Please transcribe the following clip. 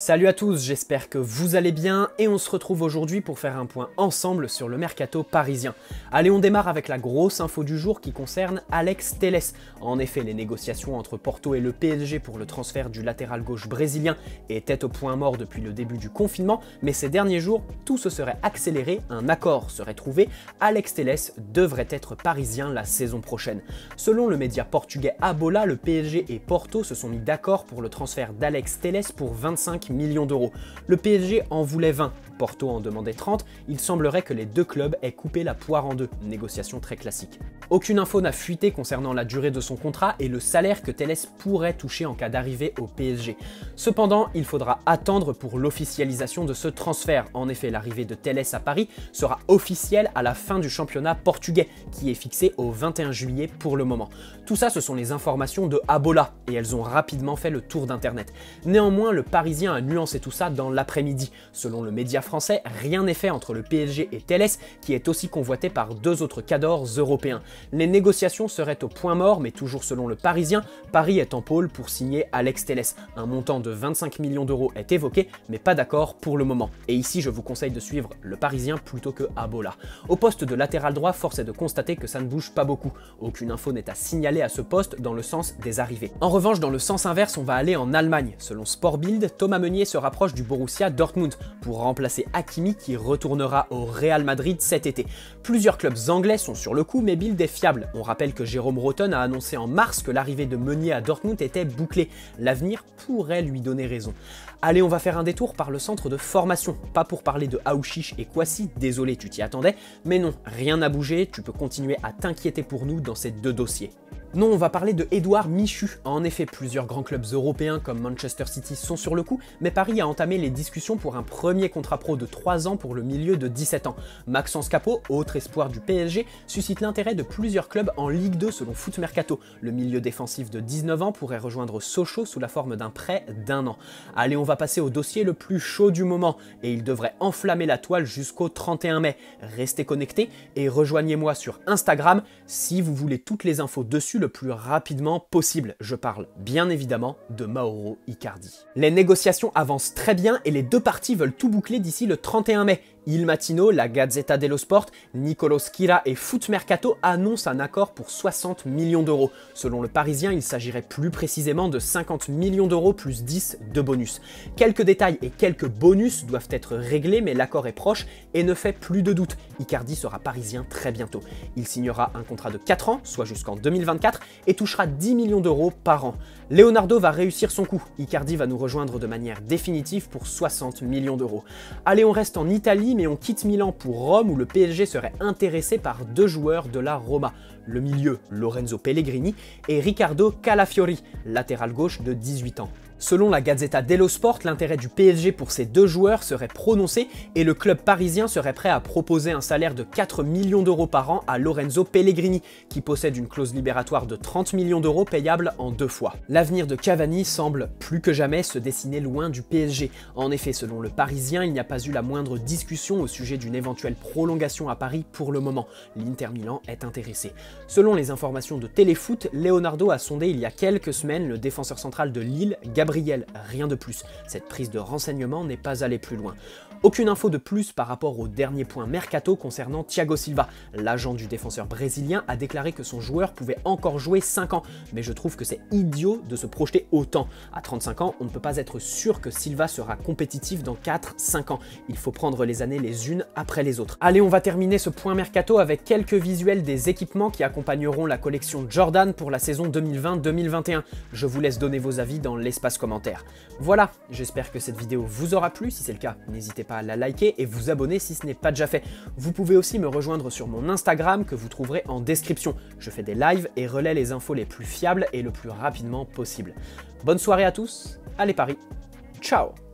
Salut à tous, j'espère que vous allez bien et on se retrouve aujourd'hui pour faire un point ensemble sur le mercato parisien. Allez, on démarre avec la grosse info du jour qui concerne Alex Telles. En effet, les négociations entre Porto et le PSG pour le transfert du latéral gauche brésilien étaient au point mort depuis le début du confinement, mais ces derniers jours, tout se serait accéléré, un accord serait trouvé, Alex Telles devrait être parisien la saison prochaine. Selon le média portugais Abola, le PSG et Porto se sont mis d'accord pour le transfert d'Alex Telles pour 25 millions d'euros. Le PSG en voulait 20, Porto en demandait 30, il semblerait que les deux clubs aient coupé la poire en deux, négociation très classique. Aucune info n'a fuité concernant la durée de son contrat et le salaire que Telles pourrait toucher en cas d'arrivée au PSG. Cependant, il faudra attendre pour l'officialisation de ce transfert. En effet, l'arrivée de Telles à Paris sera officielle à la fin du championnat portugais, qui est fixé au 21 juillet pour le moment. Tout ça, ce sont les informations de Abola, et elles ont rapidement fait le tour d'internet. Néanmoins, le Parisien a nuancé tout ça dans l'après-midi. Selon le média français, rien n'est fait entre le PSG et Telles, qui est aussi convoité par deux autres cadors européens. Les négociations seraient au point mort, mais toujours selon le Parisien, Paris est en pôle pour signer Alex Telles. Un montant de 25 millions d'euros est évoqué, mais pas d'accord pour le moment. Et ici, je vous conseille de suivre le Parisien plutôt que Abola. Au poste de latéral droit, force est de constater que ça ne bouge pas beaucoup. Aucune info n'est à signaler à ce poste dans le sens des arrivées. En revanche, dans le sens inverse, on va aller en Allemagne. Selon Sport Bild, Thomas Meunier se rapproche du Borussia Dortmund pour remplacer Hakimi qui retournera au Real Madrid cet été. Plusieurs clubs anglais sont sur le coup, mais Bild est fiable. On rappelle que Jérôme Rotten a annoncé en mars que l'arrivée de Meunier à Dortmund était bouclée. L'avenir pourrait lui donner raison. Allez, on va faire un détour par le centre de formation. Pas pour parler de Aouchiche et Kouassi, désolé tu t'y attendais, mais non, rien n'a bougé, tu peux continuer à t'inquiéter pour nous dans ces deux dossiers. Non, on va parler de Édouard Michu. En effet, plusieurs grands clubs européens comme Manchester City sont sur le coup, mais Paris a entamé les discussions pour un premier contrat pro de 3 ans pour le milieu de 17 ans. Maxence Capot, autre espoir du PSG, suscite l'intérêt de plusieurs clubs en Ligue 2 selon Foot Mercato. Le milieu défensif de 19 ans pourrait rejoindre Sochaux sous la forme d'un prêt d'1 an. Allez, on va passer au dossier le plus chaud du moment, et il devrait enflammer la toile jusqu'au 31 mai. Restez connectés et rejoignez-moi sur Instagram si vous voulez toutes les infos dessus le plus rapidement possible. Je parle bien évidemment de Mauro Icardi. Les négociations avancent très bien et les deux parties veulent tout boucler d'ici le 31 mai. Il Mattino, la Gazzetta dello Sport, Nicolo Schira et Foot Mercato annoncent un accord pour 60 millions d'euros. Selon le Parisien, il s'agirait plus précisément de 50 millions d'euros plus 10 de bonus. Quelques détails et quelques bonus doivent être réglés, mais l'accord est proche et ne fait plus de doute. Icardi sera parisien très bientôt. Il signera un contrat de 4 ans, soit jusqu'en 2024, et touchera 10 millions d'euros par an. Leonardo va réussir son coup. Icardi va nous rejoindre de manière définitive pour 60 millions d'euros. Allez, on reste en Italie, mais on quitte Milan pour Rome où le PSG serait intéressé par deux joueurs de la Roma. Le milieu, Lorenzo Pellegrini, et Riccardo Calafiori, latéral gauche de 18 ans. Selon la Gazzetta dello Sport, l'intérêt du PSG pour ces deux joueurs serait prononcé et le club parisien serait prêt à proposer un salaire de 4 millions d'euros par an à Lorenzo Pellegrini, qui possède une clause libératoire de 30 millions d'euros payable en 2 fois. L'avenir de Cavani semble plus que jamais se dessiner loin du PSG. En effet, selon le Parisien, il n'y a pas eu la moindre discussion au sujet d'une éventuelle prolongation à Paris pour le moment. L'Inter Milan est intéressé. Selon les informations de Téléfoot, Leonardo a sondé il y a quelques semaines le défenseur central de Lille, Gabriel, rien de plus. Cette prise de renseignement n'est pas allée plus loin. Aucune info de plus par rapport au dernier point mercato concernant Thiago Silva. L'agent du défenseur brésilien a déclaré que son joueur pouvait encore jouer 5 ans, mais je trouve que c'est idiot de se projeter autant. À 35 ans, on ne peut pas être sûr que Silva sera compétitif dans 4-5 ans. Il faut prendre les années les unes après les autres. Allez, on va terminer ce point mercato avec quelques visuels des équipements qui accompagneront la collection Jordan pour la saison 2020-2021. Je vous laisse donner vos avis dans l'espace commentaire. Voilà, j'espère que cette vidéo vous aura plu. Si c'est le cas, n'hésitez pas à la liker et vous abonner si ce n'est pas déjà fait. Vous pouvez aussi me rejoindre sur mon Instagram que vous trouverez en description. Je fais des lives et relaie les infos les plus fiables et le plus rapidement possible. Bonne soirée à tous, allez Paris, ciao!